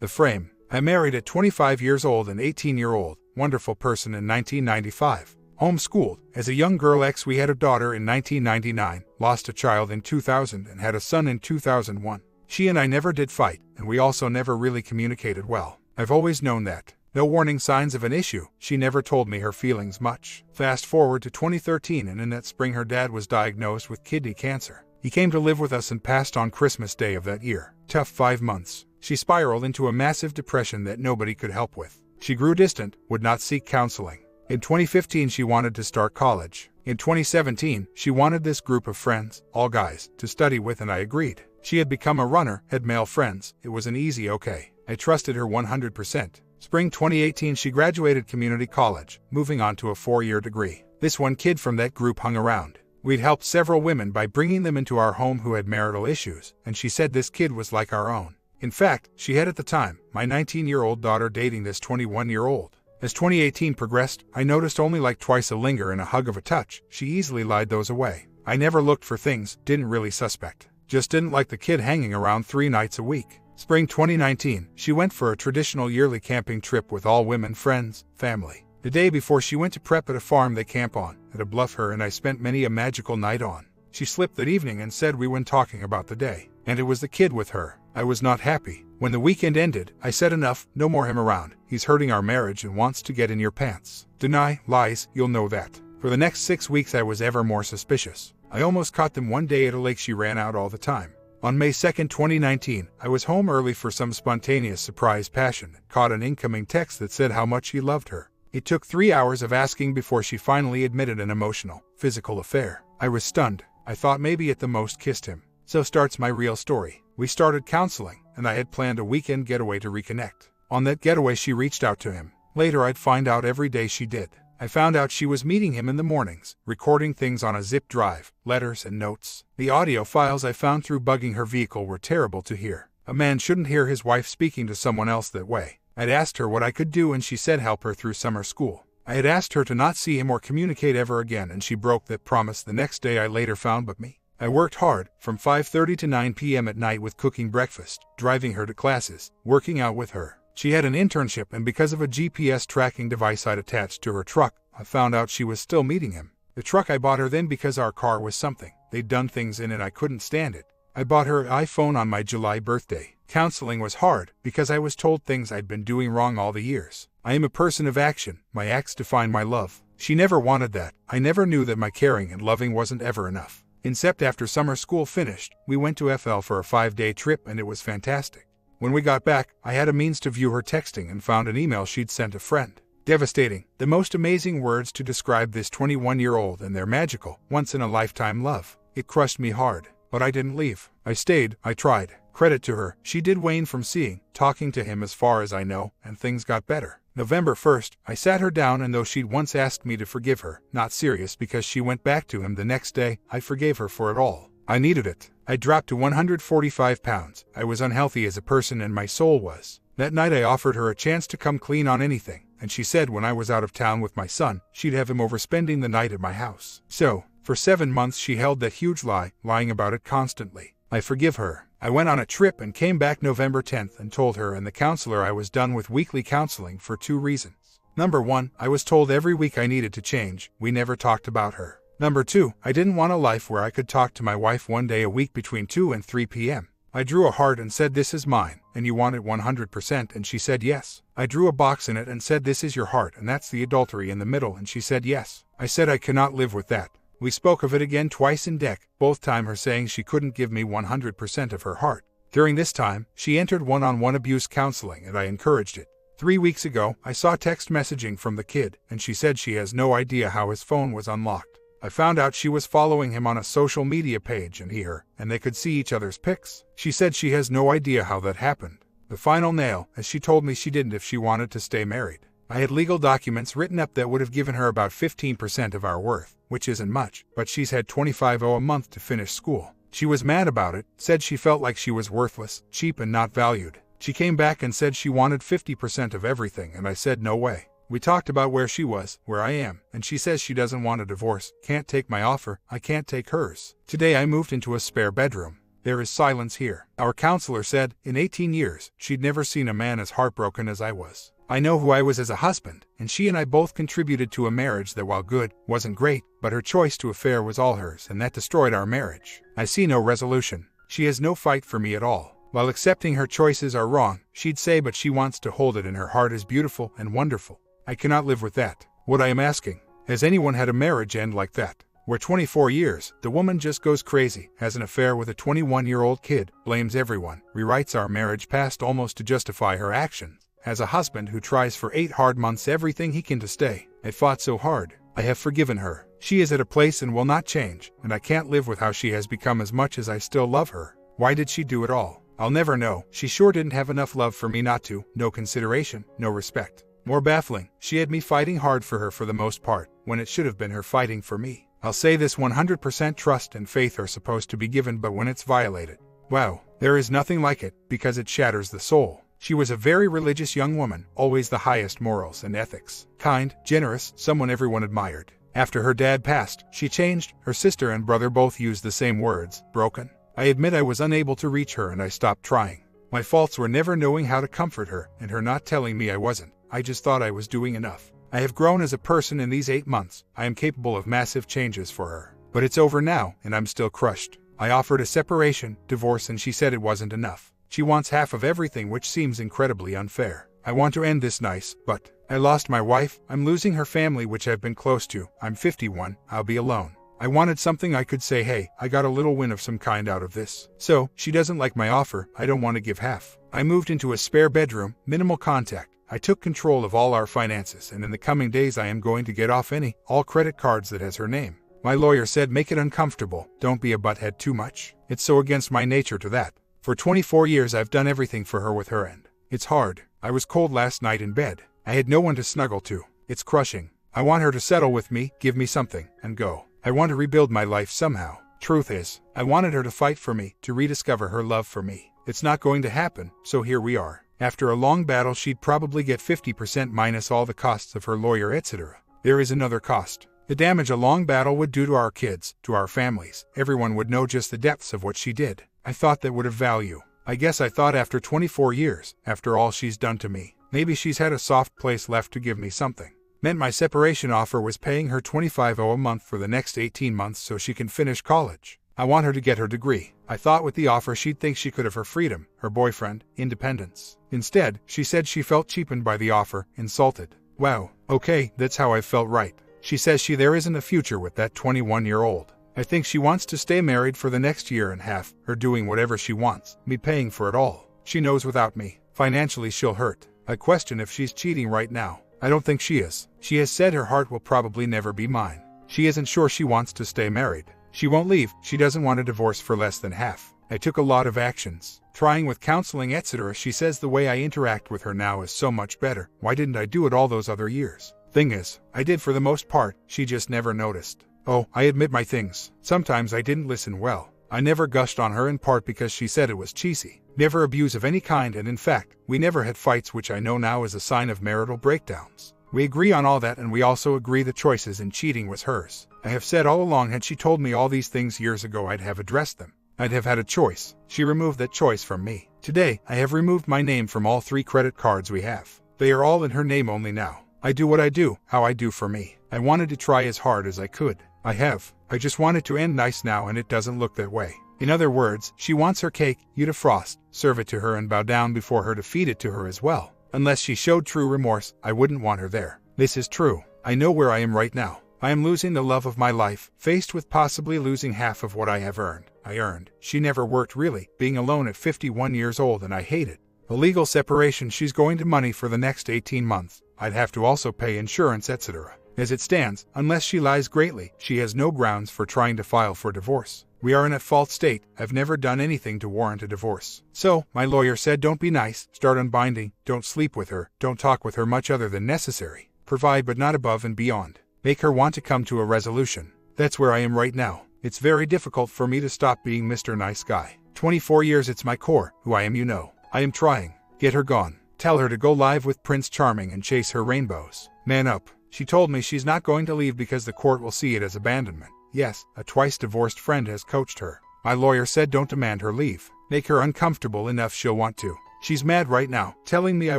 The frame. I married at 25 years old an 18-year-old, wonderful person in 1995. Homeschooled. As a young girl we had a daughter in 1999, lost a child in 2000 and had a son in 2001. She and I never did fight, and we also never really communicated well. I've always known that. No warning signs of an issue. She never told me her feelings much. Fast forward to 2013, and in that spring her dad was diagnosed with kidney cancer. He came to live with us and passed on Christmas Day of that year. Tough 5 months. She spiraled into a massive depression that nobody could help with. She grew distant, would not seek counseling. In 2015 she wanted to start college. In 2017 she wanted this group of friends, all guys, to study with, and I agreed. She had become a runner, had male friends. It was an easy okay. I trusted her 100%. Spring 2018 she graduated community college, moving on to a 4-year degree. This one kid from that group hung around. We'd helped several women by bringing them into our home who had marital issues, and she said this kid was like our own. In fact, she had at the time, my 19-year-old daughter dating this 21-year-old. As 2018 progressed, I noticed only like twice a linger and a hug of a touch. She easily lied those away. I never looked for things, didn't really suspect. Just didn't like the kid hanging around 3 nights a week. Spring 2019, she went for a traditional yearly camping trip with all women friends, family. The day before she went to prep at a farm they camp on, at a bluff her and I spent many a magical night on. She slipped that evening and said we went talking about the day, and it was the kid with her. I was not happy. When the weekend ended, I said enough, no more him around. He's hurting our marriage and wants to get in your pants. Deny, lies, you'll know that. For the next 6 weeks I was ever more suspicious. I almost caught them one day at a lake she ran out all the time. On May 2, 2019, I was home early for some spontaneous surprise passion and caught an incoming text that said how much he loved her. It took 3 hours of asking before she finally admitted an emotional, physical affair. I was stunned. I thought maybe at the most kissed him. So starts my real story. We started counseling, and I had planned a weekend getaway to reconnect. On that getaway she reached out to him. Later I'd find out every day she did. I found out she was meeting him in the mornings, recording things on a zip drive, letters and notes. The audio files I found through bugging her vehicle were terrible to hear. A man shouldn't hear his wife speaking to someone else that way. I'd asked her what I could do and she said help her through summer school. I had asked her to not see him or communicate ever again and she broke that promise the next day. I later found but me. I worked hard, from 5:30 to 9 p.m. at night with cooking breakfast, driving her to classes, working out with her. She had an internship and because of a GPS tracking device I'd attached to her truck, I found out she was still meeting him. The truck I bought her then because our car was something. They'd done things in it I couldn't stand it. I bought her an iPhone on my July birthday. Counseling was hard because I was told things I'd been doing wrong all the years. I am a person of action. My acts define my love. She never wanted that. I never knew that my caring and loving wasn't ever enough. Except after summer school finished, we went to FL for a 5-day trip and it was fantastic. When we got back, I had a means to view her texting and found an email she'd sent a friend. Devastating. The most amazing words to describe this 21-year-old and their magical, once-in-a-lifetime love. It crushed me hard. But I didn't leave. I stayed. I tried. Credit to her. She did wane from seeing, talking to him as far as I know, and things got better. November 1st, I sat her down and though she'd once asked me to forgive her, not serious because she went back to him the next day, I forgave her for it all. I needed it. I dropped to 145 pounds. I was unhealthy as a person and my soul was. That night I offered her a chance to come clean on anything, and she said when I was out of town with my son, she'd have him over spending the night at my house. So, for 7 months she held that huge lie, lying about it constantly. I forgive her. I went on a trip and came back November 10th and told her and the counselor I was done with weekly counseling for 2 reasons. Number 1, I was told every week I needed to change. We never talked about her. Number 2, I didn't want a life where I could talk to my wife 1 day a week between 2 and 3 p.m. I drew a heart and said this is mine, and you want it 100%, and she said yes. I drew a box in it and said this is your heart and that's the adultery in the middle, and she said yes. I said I cannot live with that. We spoke of it again twice in DEC, both time her saying she couldn't give me 100% of her heart. During this time, she entered one-on-one abuse counseling and I encouraged it. 3 weeks ago, I saw text messaging from the kid, and she said she has no idea how his phone was unlocked. I found out she was following him on a social media page and her, and they could see each other's pics. She said she has no idea how that happened. The final nail, as she told me she didn't if she wanted to stay married. I had legal documents written up that would have given her about 15% of our worth, which isn't much, but she's had $25,000 a month to finish school. She was mad about it, said she felt like she was worthless, cheap and not valued. She came back and said she wanted 50% of everything and I said no way. We talked about where she was, where I am, and she says she doesn't want a divorce, can't take my offer, I can't take hers. Today I moved into a spare bedroom. There is silence here. Our counselor said, in 18 years, she'd never seen a man as heartbroken as I was. I know who I was as a husband, and she and I both contributed to a marriage that, while good, wasn't great, but her choice to affair was all hers, and that destroyed our marriage. I see no resolution. She has no fight for me at all. While accepting her choices are wrong, she'd say, but she wants to hold it in her heart as beautiful and wonderful. I cannot live with that. What I am asking, has anyone had a marriage end like that? Where 24 years, the woman just goes crazy, has an affair with a 21-year-old kid, blames everyone, rewrites our marriage past almost to justify her actions. Has a husband who tries for 8 hard months everything he can to stay. I fought so hard. I have forgiven her. She is at a place and will not change, and I can't live with how she has become as much as I still love her. Why did she do it all? I'll never know. She sure didn't have enough love for me not to. No consideration, no respect. More baffling, she had me fighting hard for her for the most part, when it should have been her fighting for me. I'll say this: 100% trust and faith are supposed to be given, but when it's violated, wow, there is nothing like it, because it shatters the soul. She was a very religious young woman, always the highest morals and ethics. Kind, generous, someone everyone admired. After her dad passed, she changed. Her sister and brother both used the same words, broken. I admit I was unable to reach her and I stopped trying. My faults were never knowing how to comfort her, and her not telling me I wasn't. I just thought I was doing enough. I have grown as a person in these 8 months. I am capable of massive changes for her. But it's over now, and I'm still crushed. I offered a separation, divorce, and she said it wasn't enough. She wants half of everything, which seems incredibly unfair. I want to end this nice, but I lost my wife. I'm losing her family, which I've been close to. I'm 51. I'll be alone. I wanted something I could say, hey, I got a little win of some kind out of this. So, she doesn't like my offer. I don't want to give half. I moved into a spare bedroom, minimal contact. I took control of all our finances, and in the coming days I am going to get off all credit cards that has her name. My lawyer said, make it uncomfortable. Don't be a butthead too much. It's so against my nature to that. For 24 years I've done everything for her with her end. It's hard. I was cold last night in bed. I had no one to snuggle to. It's crushing. I want her to settle with me, give me something, and go. I want to rebuild my life somehow. Truth is, I wanted her to fight for me, to rediscover her love for me. It's not going to happen, so here we are. After a long battle, she'd probably get 50% minus all the costs of her lawyer, etc. There is another cost. The damage a long battle would do to our kids, to our families. Everyone would know just the depths of what she did. I thought that would have value. I guess I thought after 24 years, after all she's done to me, maybe she's had a soft place left to give me something. Meant my separation offer was paying her $25,000 a month for the next 18 months so she can finish college. I want her to get her degree. I thought with the offer she'd think she could have her freedom, her boyfriend, independence. Instead, she said she felt cheapened by the offer, insulted. Wow, okay, that's how I felt, right. She says there isn't a future with that 21-year-old. I think she wants to stay married for the next year and a half, her doing whatever she wants, me paying for it all. She knows without me, financially she'll hurt. I question if she's cheating right now. I don't think she is. She has said her heart will probably never be mine. She isn't sure she wants to stay married. She won't leave. She doesn't want a divorce for less than half. I took a lot of actions, trying with counseling, etc. She says the way I interact with her now is so much better. Why didn't I do it all those other years? Thing is, I did for the most part. She just never noticed. Oh, I admit my things. Sometimes I didn't listen well. I never gushed on her, in part because she said it was cheesy. Never abuse of any kind, and in fact, we never had fights, which I know now is a sign of marital breakdowns. We agree on all that, and we also agree the choices in cheating was hers. I have said all along, had she told me all these things years ago, I'd have addressed them. I'd have had a choice. She removed that choice from me. Today, I have removed my name from all 3 credit cards we have. They are all in her name only now. I do what I do, how I do for me. I wanted to try as hard as I could. I have. I just want it to end nice now, and it doesn't look that way. In other words, she wants her cake, you to frost, serve it to her and bow down before her to feed it to her as well. Unless she showed true remorse, I wouldn't want her there. This is true. I know where I am right now. I am losing the love of my life, faced with possibly losing half of what I have earned. She never worked really, being alone at 51 years old, and I hate it. A legal separation, she's going to money for the next 18 months. I'd have to also pay insurance, etc. As it stands, unless she lies greatly, she has no grounds for trying to file for divorce. We are in a false state. I've never done anything to warrant a divorce. So, my lawyer said, don't be nice, start unbinding, don't sleep with her, don't talk with her much other than necessary. Provide but not above and beyond. Make her want to come to a resolution. That's where I am right now. It's very difficult for me to stop being Mr. Nice Guy. 24 years, it's my core, who I am, you know. I am trying. Get her gone. Tell her to go live with Prince Charming and chase her rainbows. Man up. She told me she's not going to leave because the court will see it as abandonment. Yes, a twice-divorced friend has coached her. My lawyer said don't demand her leave. Make her uncomfortable enough she'll want to. She's mad right now, telling me I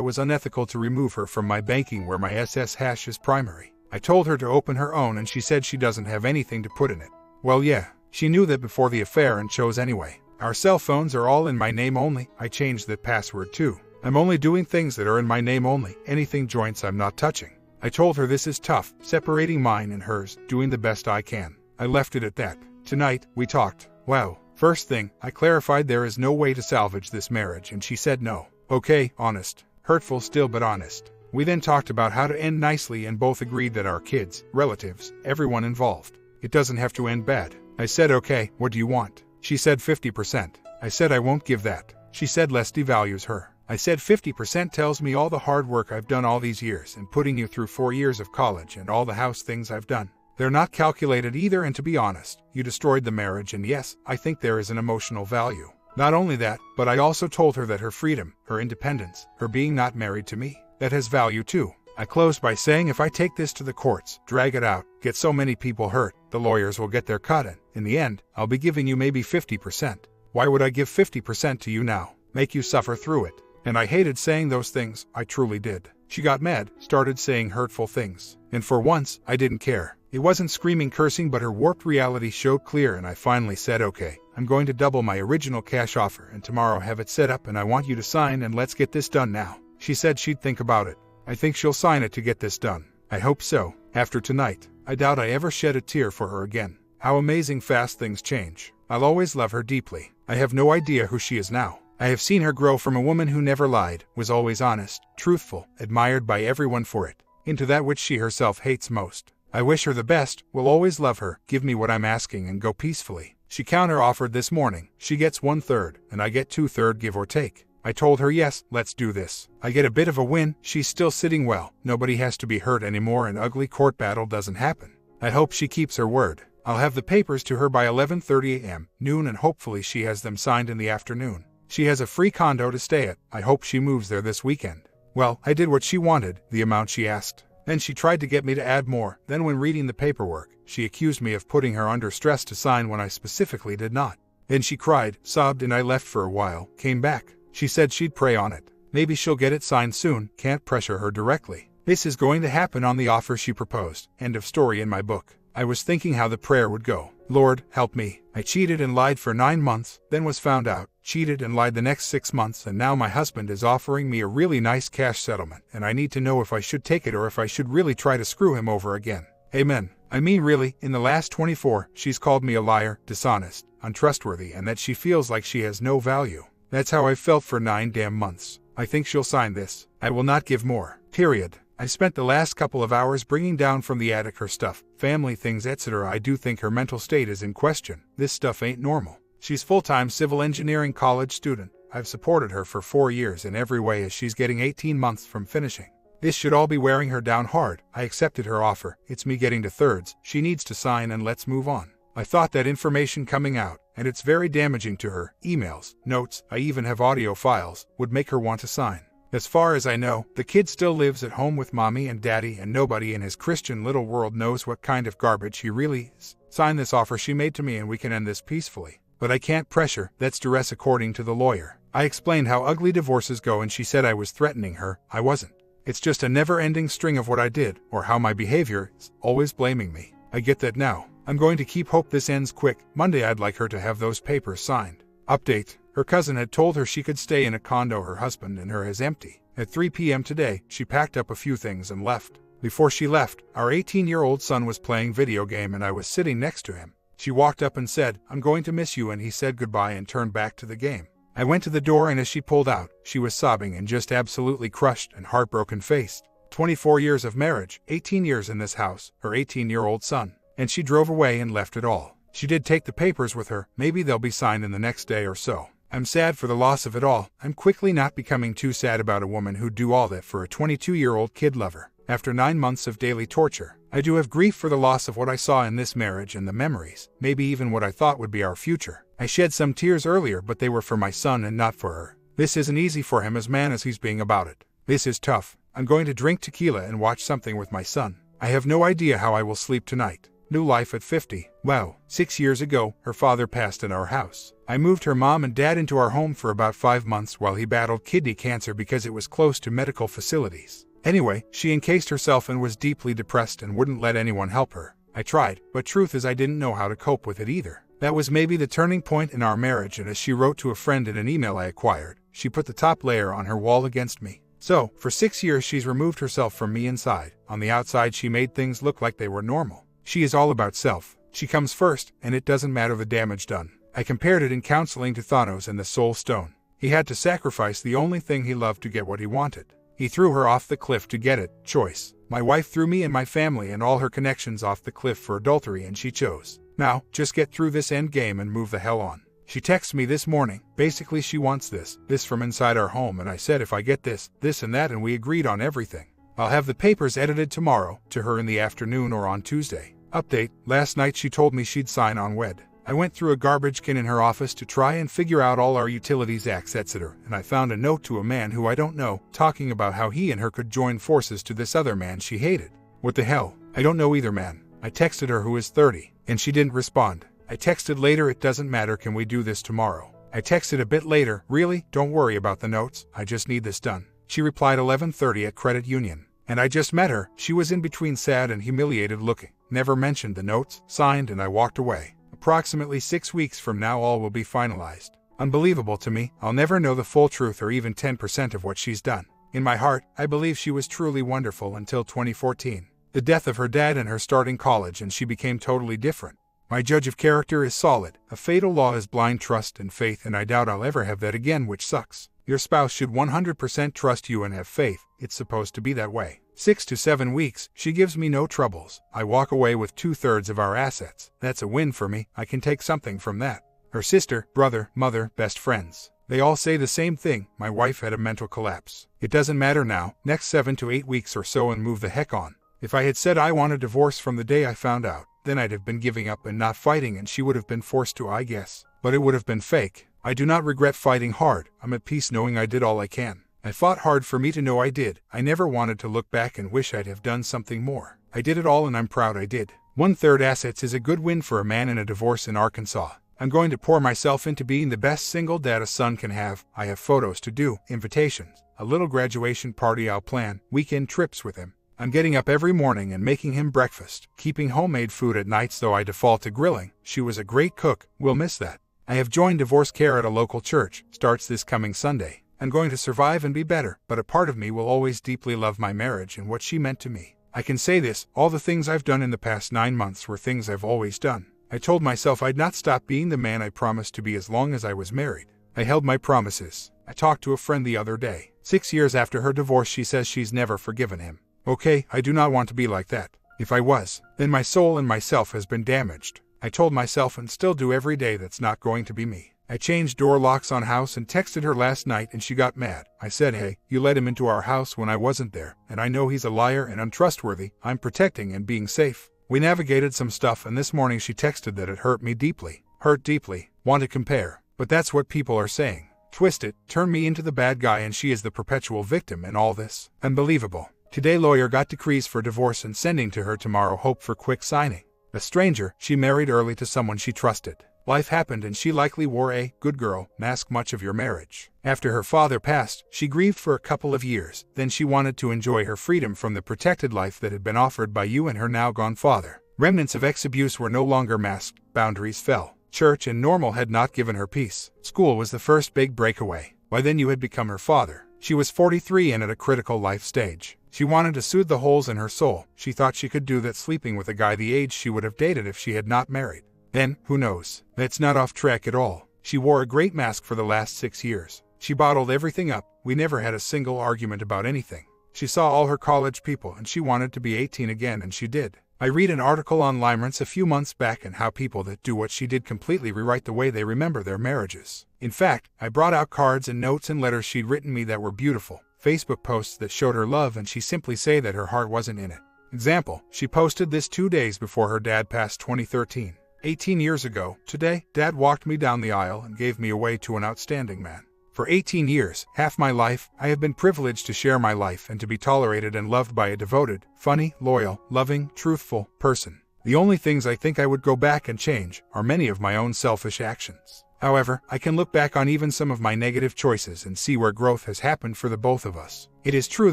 was unethical to remove her from my banking where my SS hash is primary. I told her to open her own and she said she doesn't have anything to put in it. Well yeah, she knew that before the affair and chose anyway. Our cell phones are all in my name only. I changed that password too. I'm only doing things that are in my name only. Anything joints I'm not touching. I told her this is tough, separating mine and hers, doing the best I can. I left it at that. Tonight, we talked. Wow. First thing, I clarified there is no way to salvage this marriage and she said no. Okay, honest. Hurtful still but honest. We then talked about how to end nicely and both agreed that our kids, relatives, everyone involved. It doesn't have to end bad. I said okay, what do you want? She said 50%. I said I won't give that. She said less devalues her. I said 50% tells me all the hard work I've done all these years and putting you through 4 years of college and all the house things I've done. They're not calculated either, and to be honest, you destroyed the marriage, and yes, I think there is an emotional value. Not only that, but I also told her that her freedom, her independence, her being not married to me, that has value too. I closed by saying if I take this to the courts, drag it out, get so many people hurt, the lawyers will get their cut and, in the end, I'll be giving you maybe 50%. Why would I give 50% to you now? Make you suffer through it. And I hated saying those things, I truly did. She got mad, started saying hurtful things. And for once, I didn't care. It wasn't screaming cursing, but her warped reality showed clear, and I finally said okay, I'm going to double my original cash offer and tomorrow have it set up and I want you to sign and let's get this done now. She said she'd think about it. I think she'll sign it to get this done. I hope so. After tonight, I doubt I ever shed a tear for her again. How amazing fast things change. I'll always love her deeply. I have no idea who she is now. I have seen her grow from a woman who never lied, was always honest, truthful, admired by everyone for it, into that which she herself hates most. I wish her the best, will always love her, give me what I'm asking and go peacefully. She counter-offered this morning. She gets 1/3, and I get 2/3 give or take. I told her yes, let's do this. I get a bit of a win, she's still sitting well, nobody has to be hurt anymore, an ugly court battle doesn't happen. I hope she keeps her word. I'll have the papers to her by 11:30 a.m., noon, and hopefully she has them signed in the afternoon. She has a free condo to stay at. I hope she moves there this weekend. Well, I did what she wanted, the amount she asked. Then she tried to get me to add more. Then when reading the paperwork, she accused me of putting her under stress to sign when I specifically did not. Then she cried, sobbed, and I left for a while, came back. She said she'd pray on it. Maybe she'll get it signed soon, can't pressure her directly. This is going to happen on the offer she proposed. End of story in my book. I was thinking how the prayer would go. Lord, help me. I cheated and lied for 9 months, then was found out, cheated and lied the next 6 months, and now my husband is offering me a really nice cash settlement, and I need to know if I should take it or if I should really try to screw him over again. Amen. I mean really, in the last 24, she's called me a liar, dishonest, untrustworthy, and that she feels like she has no value. That's how I felt for 9 damn months. I think she'll sign this. I will not give more. Period. I spent the last couple of hours bringing down from the attic her stuff, family things, etc. I do think her mental state is in question. This stuff ain't normal. She's full-time civil engineering college student. I've supported her for 4 years in every way as she's getting 18 months from finishing. This should all be wearing her down hard. I accepted her offer. It's me getting to thirds. She needs to sign and let's move on. I thought that information coming out, and it's very damaging to her, emails, notes, I even have audio files, would make her want to sign. As far as I know, the kid still lives at home with mommy and daddy, and nobody in his Christian little world knows what kind of garbage he really is. Sign this offer she made to me and we can end this peacefully. But I can't pressure, that's duress according to the lawyer. I explained how ugly divorces go and she said I was threatening her. I wasn't. It's just a never-ending string of what I did, or how my behavior is, always blaming me. I get that now. I'm going to keep hope this ends quick. Monday I'd like her to have those papers signed. Update. Her cousin had told her she could stay in a condo her husband and her has empty. At 3 p.m. today, she packed up a few things and left. Before she left, our 18-year-old son was playing video game and I was sitting next to him. She walked up and said, "I'm going to miss you," and he said goodbye and turned back to the game. I went to the door and as she pulled out, she was sobbing and just absolutely crushed and heartbroken-faced. 24 years of marriage, 18 years in this house, her 18-year-old son. And she drove away and left it all. She did take the papers with her. Maybe they'll be signed in the next day or so. I'm sad for the loss of it all. I'm quickly not becoming too sad about a woman who'd do all that for a 22-year-old kid lover. After 9 months of daily torture, I do have grief for the loss of what I saw in this marriage and the memories, maybe even what I thought would be our future. I shed some tears earlier, but they were for my son and not for her. This isn't easy for him as man as he's being about it. This is tough. I'm going to drink tequila and watch something with my son. I have no idea how I will sleep tonight. New life at 50. Wow. 6 years ago, her father passed in our house. I moved her mom and dad into our home for about 5 months while he battled kidney cancer because it was close to medical facilities. Anyway, she encased herself and was deeply depressed and wouldn't let anyone help her. I tried, but truth is I didn't know how to cope with it either. That was maybe the turning point in our marriage, and as she wrote to a friend in an email I acquired, she put the top layer on her wall against me. So, for 6 years she's removed herself from me inside. On the outside she made things look like they were normal. She is all about self. She comes first, and it doesn't matter the damage done. I compared it in counseling to Thanos and the Soul Stone. He had to sacrifice the only thing he loved to get what he wanted. He threw her off the cliff to get it. Choice. My wife threw me and my family and all her connections off the cliff for adultery, and she chose. Now, just get through this end game and move the hell on. She texted me this morning. Basically she wants this from inside our home, and I said if I get this and that, and we agreed on everything. I'll have the papers edited tomorrow, to her in the afternoon or on Tuesday. Update, last night she told me she'd sign on WED. I went through a garbage can in her office to try and figure out all our utilities acts, etc., and I found a note to a man who I don't know, talking about how he and her could join forces to this other man she hated. What the hell? I don't know either man. I texted her, who is 30, and she didn't respond. I texted later, it doesn't matter, can we do this tomorrow? I texted a bit later, really, don't worry about the notes, I just need this done. She replied 11:30 at Credit Union. And I just met her. She was in between sad and humiliated looking. Never mentioned the notes, signed, and I walked away. Approximately 6 weeks from now all will be finalized. Unbelievable to me. I'll never know the full truth or even 10% of what she's done. In my heart, I believe she was truly wonderful until 2014. The death of her dad and her starting college, and she became totally different. My judge of character is solid. A fatal law is blind trust and faith, and I doubt I'll ever have that again, which sucks. Your spouse should 100% trust you and have faith. It's supposed to be that way. 6 to 7 weeks, she gives me no troubles. I walk away with 2/3 of our assets. That's a win for me. I can take something from that. Her sister, brother, mother, best friends. They all say the same thing. My wife had a mental collapse. It doesn't matter now. Next 7 to 8 weeks or so and move the heck on. If I had said I want a divorce from the day I found out, then I'd have been giving up and not fighting, and she would have been forced to, I guess. But it would have been fake. I do not regret fighting hard. I'm at peace knowing I did all I can. I fought hard for me to know I did. I never wanted to look back and wish I'd have done something more. I did it all and I'm proud I did. 1/3 assets is a good win for a man in a divorce in Arkansas. I'm going to pour myself into being the best single dad a son can have. I have photos to do, invitations, a little graduation party I'll plan, weekend trips with him. I'm getting up every morning and making him breakfast, keeping homemade food at nights though I default to grilling. She was a great cook, we'll miss that. I have joined divorce care at a local church, starts this coming Sunday. I'm going to survive and be better, but a part of me will always deeply love my marriage and what she meant to me. I can say this, all the things I've done in the past 9 months were things I've always done. I told myself I'd not stop being the man I promised to be as long as I was married. I held my promises. I talked to a friend the other day. 6 years after her divorce, she says she's never forgiven him. Okay, I do not want to be like that. If I was, then my soul and myself has been damaged. I told myself and still do every day that's not going to be me. I changed door locks on house and texted her last night and she got mad. I said, hey, you let him into our house when I wasn't there, and I know he's a liar and untrustworthy. I'm protecting and being safe. We navigated some stuff, and this morning she texted that it hurt me deeply. Hurt deeply. Want to compare. But that's what people are saying. Twist it, turn me into the bad guy, and she is the perpetual victim in all this. Unbelievable. Today lawyer got decrees for divorce and sending to her tomorrow, hope for quick signing. A stranger, she married early to someone she trusted. Life happened and she likely wore a good girl mask much of your marriage. After her father passed, she grieved for a couple of years. Then she wanted to enjoy her freedom from the protected life that had been offered by you and her now gone father. Remnants of ex-abuse were no longer masked. Boundaries fell. Church and normal had not given her peace. School was the first big breakaway. By then you had become her father. She was 43 and at a critical life stage. She wanted to soothe the holes in her soul. She thought she could do that sleeping with a guy the age she would have dated if she had not married. Then, who knows? That's not off track at all. She wore a great mask for the last 6 years. She bottled everything up. We never had a single argument about anything. She saw all her college people and she wanted to be 18 again, and she did. I read an article on Limerence a few months back and how people that do what she did completely rewrite the way they remember their marriages. In fact, I brought out cards and notes and letters she'd written me that were beautiful. Facebook posts that showed her love, and she simply say that her heart wasn't in it. Example, she posted this 2 days before her dad passed 2013. 18 years ago, today, Dad walked me down the aisle and gave me away to an outstanding man. For 18 years, half my life, I have been privileged to share my life and to be tolerated and loved by a devoted, funny, loyal, loving, truthful person. The only things I think I would go back and change are many of my own selfish actions. However, I can look back on even some of my negative choices and see where growth has happened for the both of us. It is true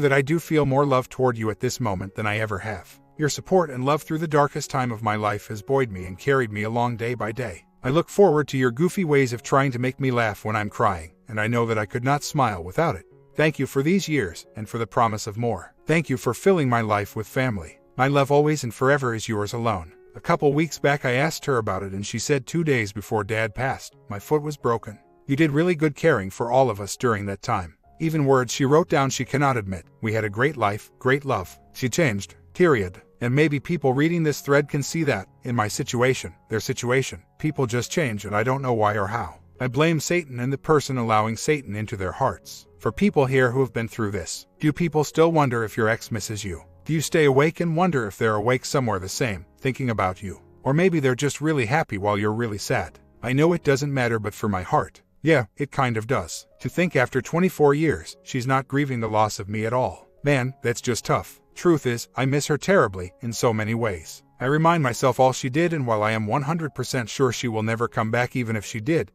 that I do feel more love toward you at this moment than I ever have. Your support and love through the darkest time of my life has buoyed me and carried me along day by day. I look forward to your goofy ways of trying to make me laugh when I'm crying, and I know that I could not smile without it. Thank you for these years, and for the promise of more. Thank you for filling my life with family. My love always and forever is yours alone. A couple weeks back I asked her about it and she said 2 days before Dad passed, my foot was broken. You did really good caring for all of us during that time. Even words she wrote down she cannot admit. We had a great life, great love. She changed. Period. And maybe people reading this thread can see that, in my situation, their situation, people just change and I don't know why or how. I blame Satan and the person allowing Satan into their hearts. For people here who have been through this, do people still wonder if your ex misses you? Do you stay awake and wonder if they're awake somewhere the same, thinking about you? Or maybe they're just really happy while you're really sad. I know it doesn't matter, but for my heart, yeah, it kind of does. To think after 24 years, she's not grieving the loss of me at all. Man, that's just tough. Truth is, I miss her terribly, in so many ways. I remind myself all she did, and while I am 100% sure she will never come back, even if she did,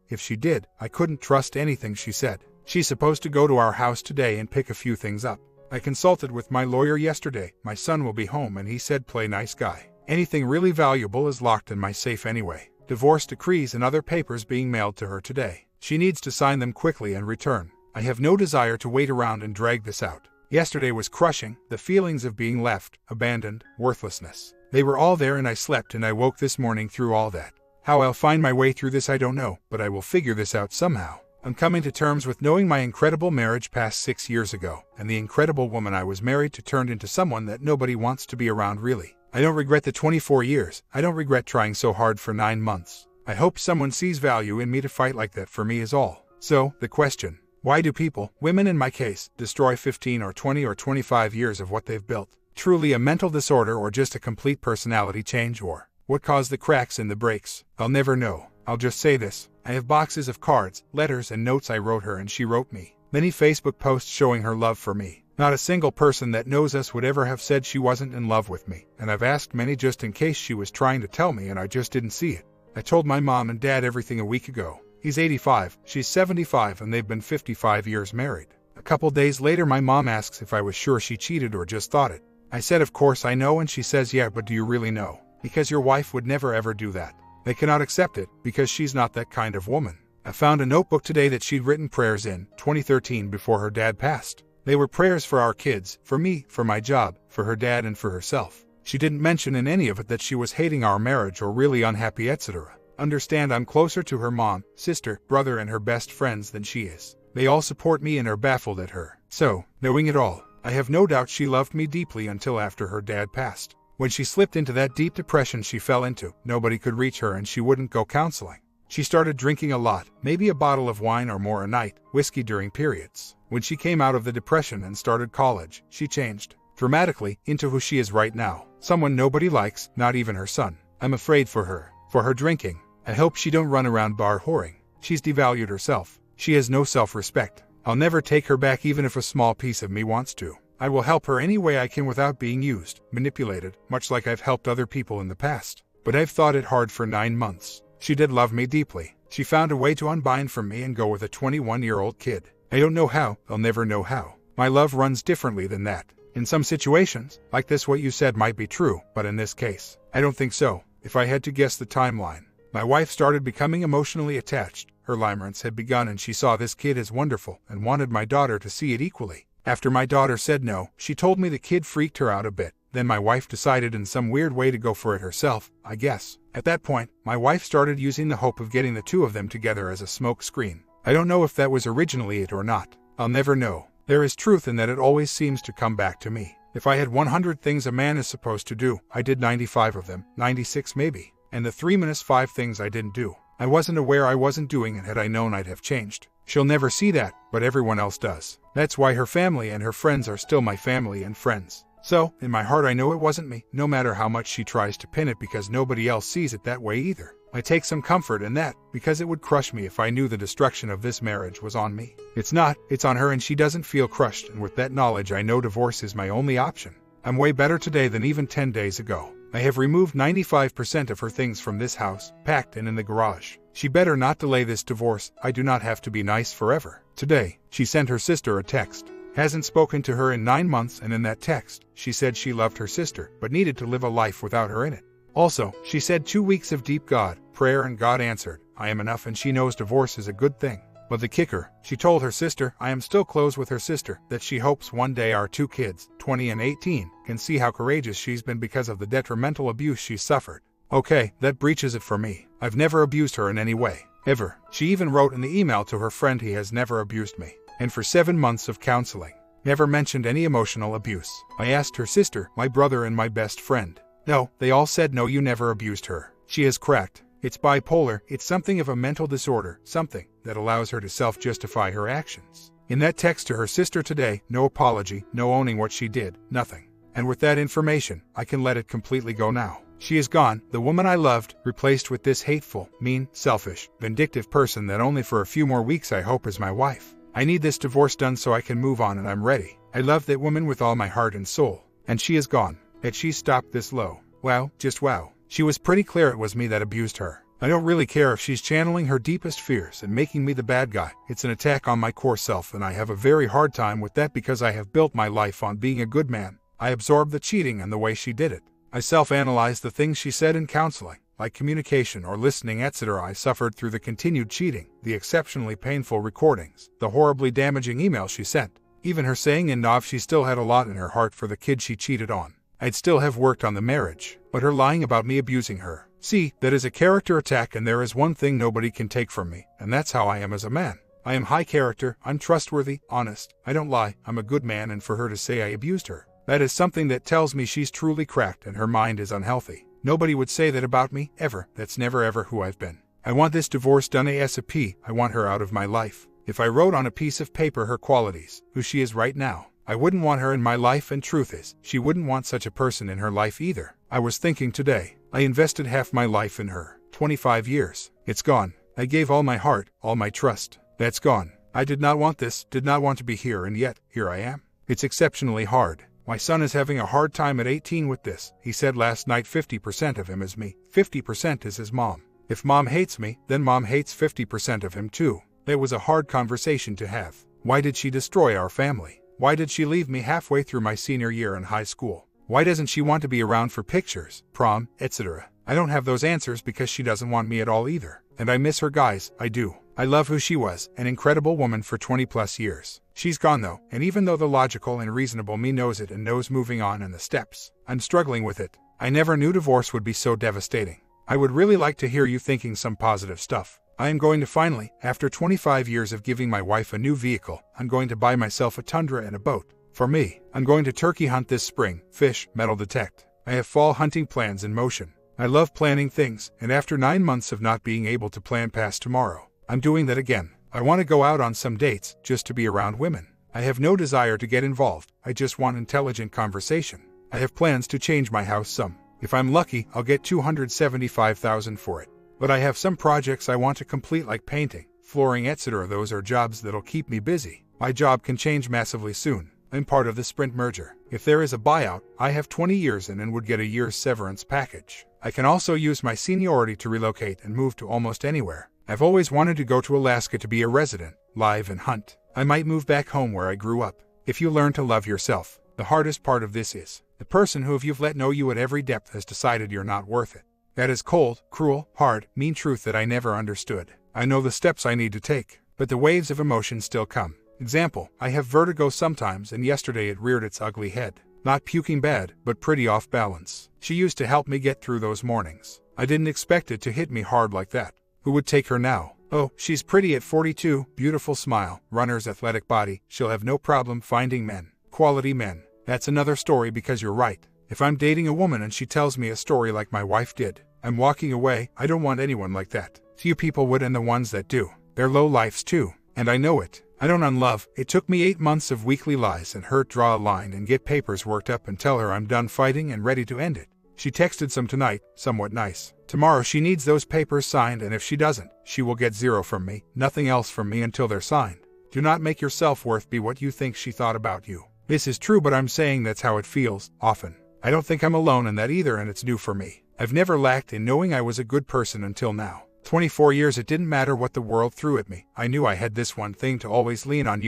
I couldn't trust anything she said. She's supposed to go to our house today and pick a few things up. I consulted with my lawyer yesterday. My son will be home and he said play nice guy. Anything really valuable is locked in my safe anyway. Divorce decrees and other papers being mailed to her today. She needs to sign them quickly and return. I have no desire to wait around and drag this out. Yesterday was crushing, the feelings of being left, abandoned, worthlessness. They were all there and I slept and I woke this morning through all that. How I'll find my way through this I don't know, but I will figure this out somehow. I'm coming to terms with knowing my incredible marriage passed 6 years ago, and the incredible woman I was married to turned into someone that nobody wants to be around really. I don't regret the 24 years, I don't regret trying so hard for 9 months. I hope someone sees value in me to fight like that for me is all. So, the question, why do people, women in my case, destroy 15 or 20 or 25 years of what they've built? Truly a mental disorder or just a complete personality change, or what caused the cracks in the breaks? I'll never know. I'll just say this. I have boxes of cards, letters and notes I wrote her and she wrote me. Many Facebook posts showing her love for me. Not a single person that knows us would ever have said she wasn't in love with me, and I've asked many just in case she was trying to tell me and I just didn't see it. I told my mom and dad everything a week ago. He's 85, she's 75, and they've been 55 years married. A couple days later my mom asks if I was sure she cheated or just thought it. I said of course I know, and she says yeah, but do you really know? Because your wife would never ever do that. They cannot accept it, because she's not that kind of woman. I found a notebook today that she'd written prayers in 2013 before her dad passed. They were prayers for our kids, for me, for my job, for her dad and for herself. She didn't mention in any of it that she was hating our marriage or really unhappy etc. Understand I'm closer to her mom, sister, brother and her best friends than she is. They all support me and are baffled at her. So, knowing it all, I have no doubt she loved me deeply until after her dad passed. When she slipped into that deep depression she fell into, nobody could reach her and she wouldn't go counseling. She started drinking a lot, maybe a bottle of wine or more a night, whiskey during periods. When she came out of the depression and started college, she changed dramatically into who she is right now. Someone nobody likes, not even her son. I'm afraid for her drinking. I hope she don't run around bar whoring. She's devalued herself. She has no self-respect. I'll never take her back even if a small piece of me wants to. I will help her any way I can without being used, manipulated, much like I've helped other people in the past. But I've thought it hard for 9 months. She did love me deeply. She found a way to unbind from me and go with a 21-year-old kid. I don't know how, I'll never know how. My love runs differently than that. In some situations, like this what you said might be true, but in this case, I don't think so. If I had to guess the timeline, my wife started becoming emotionally attached. Her limerence had begun and she saw this kid as wonderful and wanted my daughter to see it equally. After my daughter said no, she told me the kid freaked her out a bit. Then my wife decided in some weird way to go for it herself, I guess. At that point, my wife started using the hope of getting the two of them together as a smoke screen. I don't know if that was originally it or not. I'll never know. There is truth in that it always seems to come back to me. If I had 100 things a man is supposed to do, I did 95 of them, 96 maybe. And the 3-5 things I didn't do, I wasn't aware I wasn't doing, and had I known I'd have changed. She'll never see that, but everyone else does. That's why her family and her friends are still my family and friends. So, in my heart I know it wasn't me, no matter how much she tries to pin it, because nobody else sees it that way either. I take some comfort in that, because it would crush me if I knew the destruction of this marriage was on me. It's not, it's on her, and she doesn't feel crushed, and with that knowledge I know divorce is my only option. I'm way better today than even 10 days ago. I have removed 95% of her things from this house, packed and in the garage. She better not delay this divorce. I do not have to be nice forever. Today, she sent her sister a text. Hasn't spoken to her in 9 months, and in that text, she said she loved her sister, but needed to live a life without her in it. Also, she said 2 weeks of deep God, prayer, and God answered, I am enough, and she knows divorce is a good thing. But the kicker, she told her sister, I am still close with her sister, that she hopes one day our 2 kids, 20 and 18, can see how courageous she's been because of the detrimental abuse she's suffered. Okay, that breaches it for me. I've never abused her in any way. Ever. She even wrote in the email to her friend he has never abused me. And for 7 months of counseling, never mentioned any emotional abuse. I asked her sister, my brother, and my best friend. No, they all said no, you never abused her. She is cracked. It's bipolar, it's something of a mental disorder, something that allows her to self-justify her actions. In that text to her sister today, no apology, no owning what she did, nothing. And with that information, I can let it completely go now. She is gone, the woman I loved, replaced with this hateful, mean, selfish, vindictive person that only for a few more weeks I hope is my wife. I need this divorce done so I can move on, and I'm ready. I love that woman with all my heart and soul. And she is gone. That she stopped this low. Wow, just wow. She was pretty clear it was me that abused her. I don't really care if she's channeling her deepest fears and making me the bad guy. It's an attack on my core self, and I have a very hard time with that because I have built my life on being a good man. I absorbed the cheating and the way she did it. I self-analyzed the things she said in counseling, like communication or listening, etc. I suffered through the continued cheating, the exceptionally painful recordings, the horribly damaging email she sent. Even her saying in Nov she still had a lot in her heart for the kid she cheated on. I'd still have worked on the marriage, but her lying about me abusing her. See, that is a character attack, and there is one thing nobody can take from me, and that's how I am as a man. I am high character, I'm trustworthy, honest, I don't lie, I'm a good man, and for her to say I abused her, that is something that tells me she's truly cracked and her mind is unhealthy. Nobody would say that about me, ever. That's never ever who I've been. I want this divorce done ASAP. I want her out of my life. If I wrote on a piece of paper her qualities, who she is right now, I wouldn't want her in my life, and truth is, she wouldn't want such a person in her life either. I was thinking today, I invested half my life in her, 25 years. It's gone. I gave all my heart, all my trust. That's gone. I did not want this, did not want to be here, and yet, here I am. It's exceptionally hard. My son is having a hard time at 18 with this. He said last night 50% of him is me, 50% is his mom. If mom hates me, then mom hates 50% of him too. That was a hard conversation to have. Why did she destroy our family? Why did she leave me halfway through my senior year in high school? Why doesn't she want to be around for pictures, prom, etc.? I don't have those answers because she doesn't want me at all either. And I miss her, guys, I do. I love who she was, an incredible woman for 20 plus years. She's gone though, and even though the logical and reasonable me knows it and knows moving on and the steps, I'm struggling with it. I never knew divorce would be so devastating. I would really like to hear you thinking some positive stuff. I am going to finally, after 25 years of giving my wife a new vehicle, I'm going to buy myself a Tundra and a boat. For me, I'm going to turkey hunt this spring, fish, metal detect. I have fall hunting plans in motion. I love planning things, and after 9 months of not being able to plan past tomorrow, I'm doing that again. I want to go out on some dates, just to be around women. I have no desire to get involved, I just want intelligent conversation. I have plans to change my house some. If I'm lucky, I'll get $275,000 for it. But I have some projects I want to complete, like painting, flooring, etc. Those are jobs that'll keep me busy. My job can change massively soon. I'm part of the Sprint merger. If there is a buyout, I have 20 years in and would get a year's severance package. I can also use my seniority to relocate and move to almost anywhere. I've always wanted to go to Alaska to be a resident, live and hunt. I might move back home where I grew up. If you learn to love yourself, the hardest part of this is, the person who you've let know you at every depth has decided you're not worth it. That is cold, cruel, hard, mean truth that I never understood. I know the steps I need to take, but the waves of emotion still come. Example, I have vertigo sometimes, and yesterday it reared its ugly head. Not puking bad, but pretty off balance. She used to help me get through those mornings. I didn't expect it to hit me hard like that. Who would take her now? Oh, she's pretty at 42, beautiful smile, runner's athletic body. She'll have no problem finding men. Quality men. That's another story, because you're right. If I'm dating a woman and she tells me a story like my wife did, I'm walking away. I don't want anyone like that. Few people would, and the ones that do, they're low lifes too. And I know it. I don't unlove. It took me 8 months of weekly lies and hurt, draw a line and get papers worked up and tell her I'm done fighting and ready to end it. She texted some tonight, somewhat nice. Tomorrow she needs those papers signed, and if she doesn't, she will get 0 from me, nothing else from me until they're signed. Do not make your self-worth be what you think she thought about you. This is true, but I'm saying that's how it feels, often. I don't think I'm alone in that either, and it's new for me. I've never lacked in knowing I was a good person until now. 24 years, it didn't matter what the world threw at me. I knew I had this one thing to always lean on,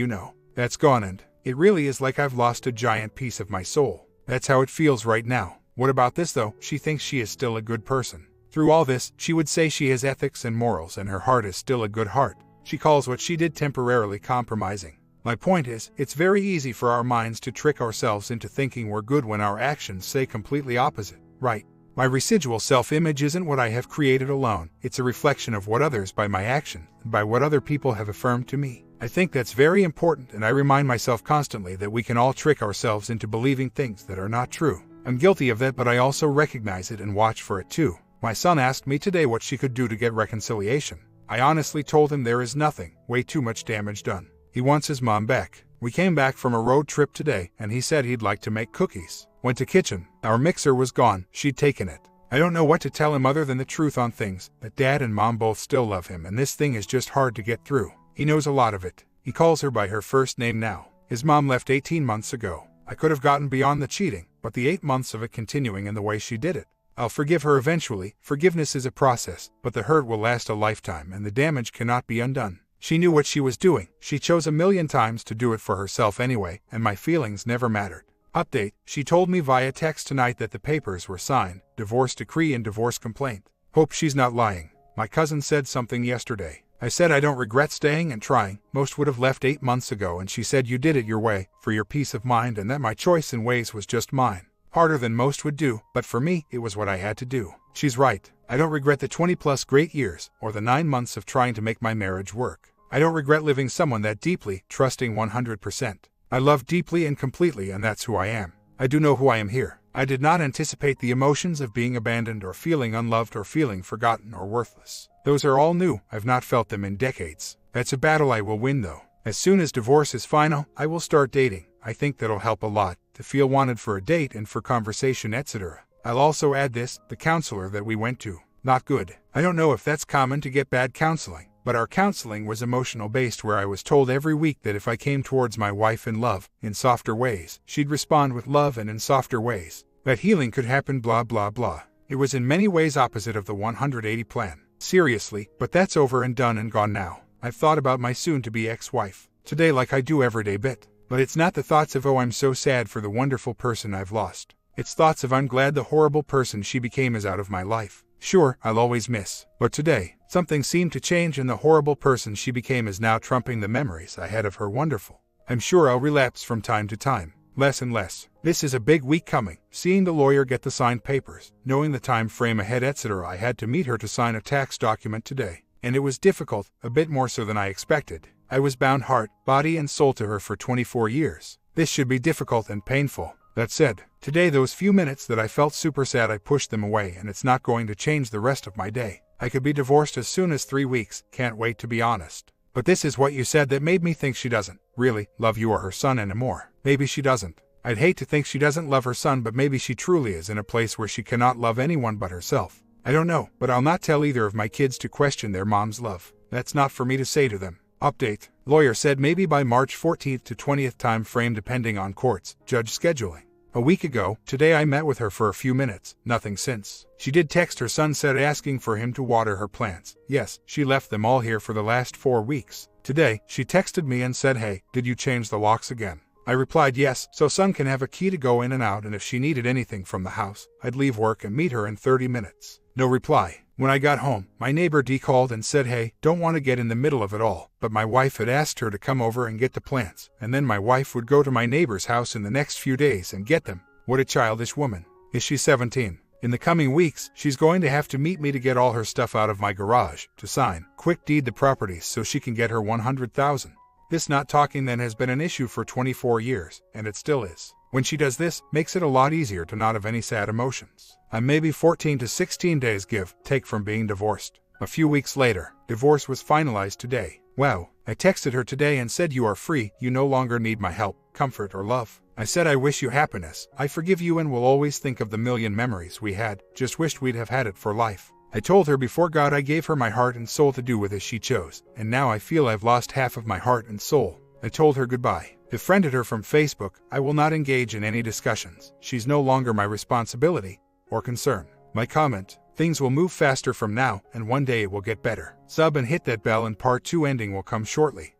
That's gone, and it really is like I've lost a giant piece of my soul. That's how it feels right now. What about this though? She thinks she is still a good person. Through all this, she would say she has ethics and morals and her heart is still a good heart. She calls what she did temporarily compromising. My point is, it's very easy for our minds to trick ourselves into thinking we're good when our actions say completely opposite, right? My residual self-image isn't what I have created alone. It's a reflection of what others by my action, and by what other people have affirmed to me. I think that's very important, and I remind myself constantly that we can all trick ourselves into believing things that are not true. I'm guilty of that, but I also recognize it and watch for it too. My son asked me today what she could do to get reconciliation. I honestly told him there is nothing, way too much damage done. He wants his mom back. We came back from a road trip today, and he said he'd like to make cookies. Went to kitchen. Our mixer was gone. She'd taken it. I don't know what to tell him other than the truth on things, that dad and mom both still love him, and this thing is just hard to get through. He knows a lot of it. He calls her by her first name now. His mom left 18 months ago. I could have gotten beyond the cheating, but the 8 months of it continuing in the way she did it. I'll forgive her eventually. Forgiveness is a process, but the hurt will last a lifetime and the damage cannot be undone. She knew what she was doing. She chose a million times to do it for herself anyway, and my feelings never mattered. Update, she told me via text tonight that the papers were signed, divorce decree and divorce complaint. Hope she's not lying. My cousin said something yesterday. I said I don't regret staying and trying. Most would have left 8 months ago, and she said you did it your way, for your peace of mind, and that my choice in ways was just mine. Harder than most would do, but for me, it was what I had to do. She's right. I don't regret the 20+ great years, or the 9 months of trying to make my marriage work. I don't regret living someone that deeply, trusting 100%. I love deeply and completely, and that's who I am. I do know who I am here. I did not anticipate the emotions of being abandoned or feeling unloved or feeling forgotten or worthless. Those are all new. I've not felt them in decades. That's a battle I will win though. As soon as divorce is final, I will start dating. I think that'll help a lot, to feel wanted for a date and for conversation, etc. I'll also add this, the counselor that we went to. Not good. I don't know if that's common to get bad counseling, but our counseling was emotional based, where I was told every week that if I came towards my wife in love, in softer ways, she'd respond with love and in softer ways. That healing could happen, blah blah blah. It was in many ways opposite of the 180 plan. Seriously, but that's over and done and gone now. I've thought about my soon-to-be ex-wife today like I do every day bit. But it's not the thoughts of oh I'm so sad for the wonderful person I've lost. It's thoughts of I'm glad the horrible person she became is out of my life. Sure, I'll always miss. But today, something seemed to change, and the horrible person she became is now trumping the memories I had of her wonderful. I'm sure I'll relapse from time to time. Less and less. This is a big week coming. Seeing the lawyer get the signed papers, knowing the time frame ahead, etc. I had to meet her to sign a tax document today. And it was difficult, a bit more so than I expected. I was bound heart, body and soul to her for 24 years. This should be difficult and painful. That said, today those few minutes that I felt super sad, I pushed them away, and it's not going to change the rest of my day. I could be divorced as soon as 3 weeks, can't wait to be honest. But this is what you said that made me think she doesn't really love you or her son anymore. Maybe she doesn't. I'd hate to think she doesn't love her son, but maybe she truly is in a place where she cannot love anyone but herself. I don't know, but I'll not tell either of my kids to question their mom's love. That's not for me to say to them. Update. Lawyer said maybe by March 14th to 20th time frame depending on courts, judge scheduling. A week ago, today I met with her for a few minutes, nothing since. She did text her son, said asking for him to water her plants. Yes, she left them all here for the last 4 weeks. Today, she texted me and said, hey, did you change the locks again? I replied yes, so son can have a key to go in and out, and if she needed anything from the house, I'd leave work and meet her in 30 minutes. No reply. When I got home, my neighbor D called and said, hey, don't want to get in the middle of it all, but my wife had asked her to come over and get the plants, and then my wife would go to my neighbor's house in the next few days and get them. What a childish woman. Is she 17? In the coming weeks, she's going to have to meet me to get all her stuff out of my garage, to sign, quick deed the properties so she can get her $100,000. This not talking then has been an issue for 24 years, and it still is. When she does this, makes it a lot easier to not have any sad emotions. I'm maybe 14 to 16 days give, take from being divorced. A few weeks later, divorce was finalized today. Wow. I texted her today and said you are free, you no longer need my help, comfort or love. I said I wish you happiness, I forgive you and will always think of the million memories we had, just wished we'd have had it for life. I told her before God I gave her my heart and soul to do with as she chose, and now I feel I've lost half of my heart and soul. I told her goodbye. Befriended her from Facebook. I will not engage in any discussions. She's no longer my responsibility or concern. My comment: things will move faster from now, and one day it will get better. Sub and hit that bell, and part 2 ending will come shortly.